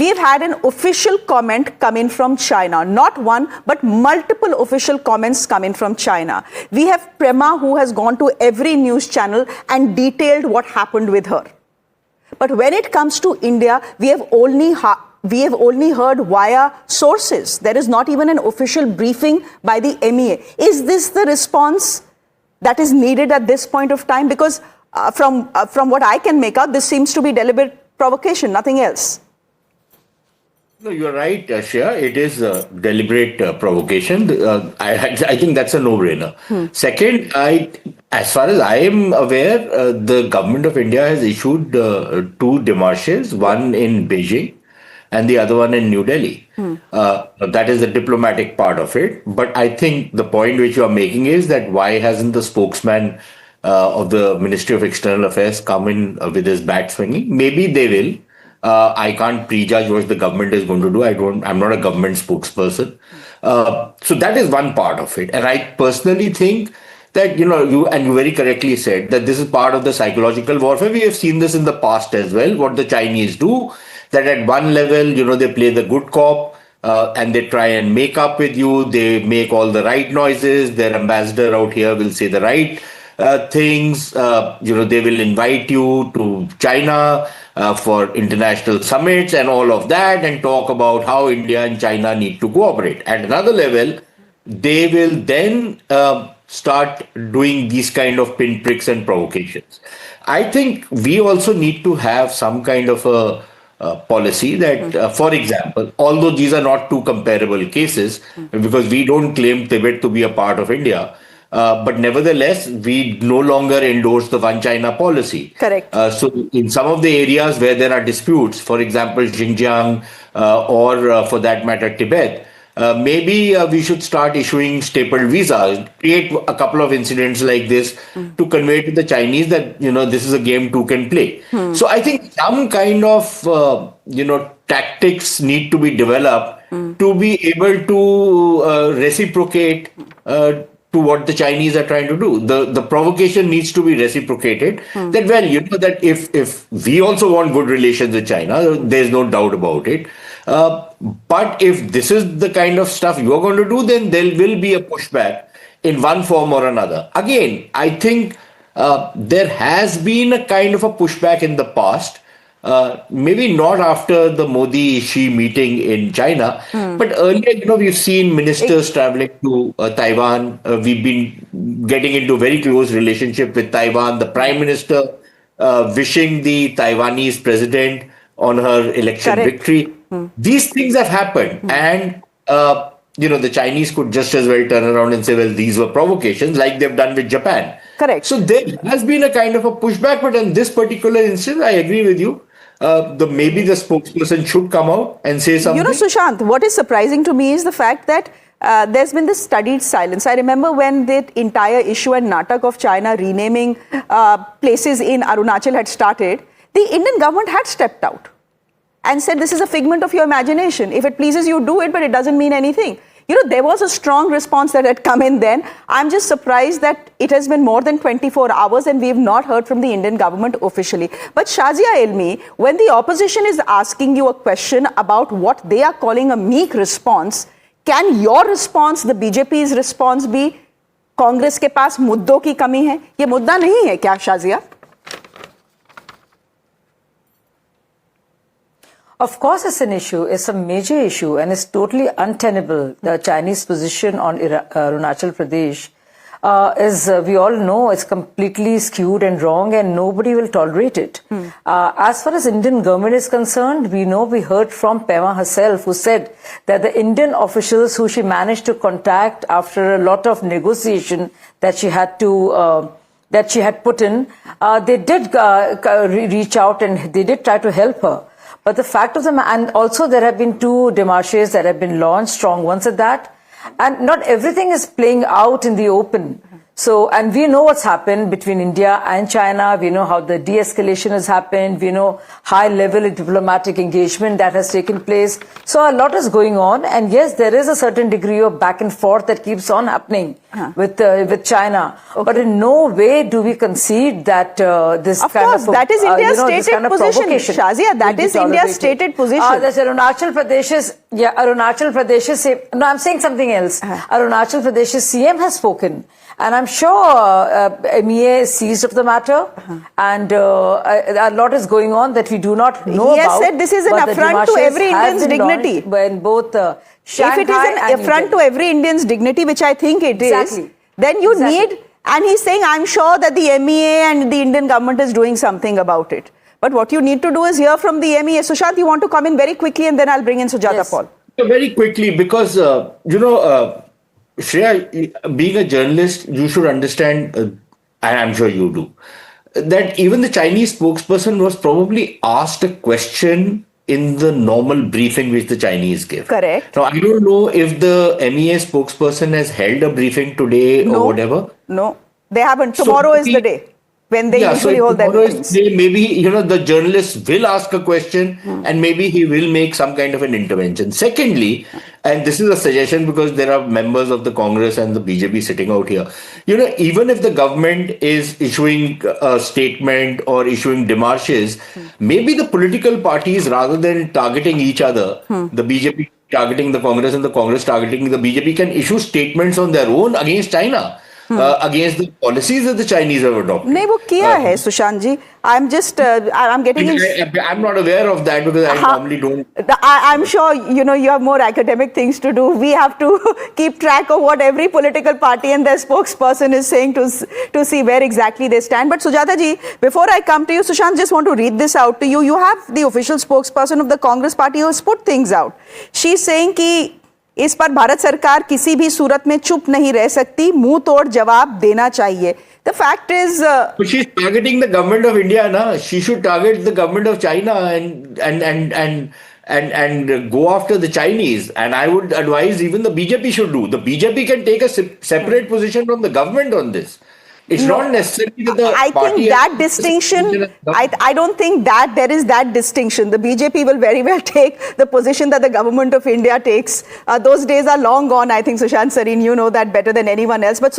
we've had an official comment coming from China, not one, but multiple official comments coming from China. We have Prema, who has gone to every news channel and detailed what happened with her. But when it comes to India, we have only heard via sources. There is not even an official briefing by the MEA. Is this the response that is needed at this point of time? Because from what I can make out, this seems to be deliberate provocation, nothing else. No, you're right, Shreya. It is deliberate provocation. I think that's a no-brainer. Second, as far as I am aware, the government of India has issued 2 démarches, one in Beijing and the other one in New Delhi. That is the diplomatic part of it. But I think the point which you are making is that why hasn't the spokesman of the Ministry of External Affairs come in with his bat swinging? Maybe they will. I can't prejudge what the government is going to do. I'm not a government spokesperson. So that is one part of it. And I personally think that, you very correctly said that this is part of the psychological warfare. We have seen this in the past as well, what the Chinese do, that at one level, they play the good cop and they try and make up with you. They make all the right noises. Their ambassador out here will say the right things. They will invite you to China for international summits and all of that and talk about how India and China need to cooperate. At another level, they will then start doing these kind of pinpricks and provocations. I think we also need to have some kind of a policy that, for example, although these are not 2 comparable cases, because we don't claim Tibet to be a part of India, but nevertheless, we no longer endorse the One China policy. Correct. So in some of the areas where there are disputes, for example, Xinjiang or for that matter, Tibet, maybe we should start issuing stapled visas, create a couple of incidents like this to convey to the Chinese that, this is a game 2 can play. So I think some kind of, tactics need to be developed to be able to reciprocate to what the Chinese are trying to do. The provocation needs to be reciprocated. That, well, that if we also want good relations with China, there's no doubt about it. But if this is the kind of stuff you're going to do, then there will be a pushback in one form or another. Again, I think there has been a kind of a pushback in the past. Maybe not after the Modi-Xi meeting in China, but earlier, we've seen ministers traveling to Taiwan. We've been getting into very close relationship with Taiwan. The Prime Minister wishing the Taiwanese president on her election victory. These things have happened. And, the Chinese could just as well turn around and say, well, these were provocations like they've done with Japan. Correct. So there has been a kind of a pushback. But in this particular instance, I agree with you. Maybe the spokesperson should come out and say something. Sushant, what is surprising to me is the fact that there's been this studied silence. I remember when the entire issue and natak of China renaming places in Arunachal had started, the Indian government had stepped out and said, this is a figment of your imagination. If it pleases you, do it, but it doesn't mean anything. There was a strong response that had come in then. I'm just surprised that it has been more than 24 hours and we've not heard from the Indian government officially. But Shazia Ilmi, when the opposition is asking you a question about what they are calling a meek response, can your response, the BJP's response be, Congress ke paas muddon ki kami hai? Ye mudda nahi hai kya, Shazia? Of course it's an issue, it's a major issue and it's totally untenable. The Chinese position on Arunachal Pradesh is, we all know, it's completely skewed and wrong and nobody will tolerate it. As far as Indian government is concerned, we heard from Pema herself who said that the Indian officials who she managed to contact after a lot of negotiation that she had to that she had put in, they did reach out and they did try to help her. But the fact of the matter, and also there have been 2 démarches that have been launched, strong ones at that, and not everything is playing out in the open. So, and we know what's happened between India and China. We know how the de-escalation has happened. We know high level of diplomatic engagement that has taken place. So a lot is going on. And yes, there is a certain degree of back and forth that keeps on happening with China. Okay. But in no way do we concede that this of kind course, of... that is India's stated kind of position. Shazia, that is India's stated position. There's Arunachal Pradesh's... Yeah, Arunachal Pradesh's... No, I'm saying something else. Arunachal Pradesh's CM has spoken. And I'm sure MEA is seized of the matter, and a lot is going on that we do not know about. He has said this is an affront to every Indian's dignity. When both Shanghai if it is an affront to every Indian's dignity, which I think it is, then you need, and he's saying, I'm sure that the MEA and the Indian government is doing something about it. But what you need to do is hear from the MEA. Sushant, you want to come in very quickly, and then I'll bring in Sujata Paul. Very quickly, because, Shreya, being a journalist, you should understand, and I'm sure you do, that even the Chinese spokesperson was probably asked a question in the normal briefing which the Chinese give. Correct. Now, I don't know if the MEA spokesperson has held a briefing today or whatever. No, they haven't. Tomorrow is the day when they usually hold their meetings. Maybe, the journalist will ask a question and maybe he will make some kind of an intervention. Secondly, and this is a suggestion because there are members of the Congress and the BJP sitting out here, even if the government is issuing a statement or issuing demarches, maybe the political parties, rather than targeting each other, the BJP targeting the Congress and the Congress targeting the BJP, can issue statements on their own against China. Against the policies that the Chinese have adopted. नहीं वो किया है सुशांत जी. I'm just I'm getting I'm not aware of that because I normally don't. I'm sure you have more academic things to do. We have to keep track of what every political party and their spokesperson is saying to see where exactly they stand. But Sujata ji, before I come to you, Sushant, just want to read this out to you. You have the official spokesperson of the Congress party who has put things out. She's saying कि इस पर भारत सरकार किसी भी सूरत में चुप नहीं रह सकती, मुंह तोड़ जवाब देना चाहिए. The fact is, but she's targeting the government of India, na. She should target the government of China and go after the Chinese. And I would advise even the BJP should do. The BJP can take a separate position from the government on this. It's not necessarily that the I party think that distinction, I don't think that there is that distinction. The BJP will very well take the position that the government of India takes. Those days are long gone, I think, Sushant Sareen, you know that better than anyone else. But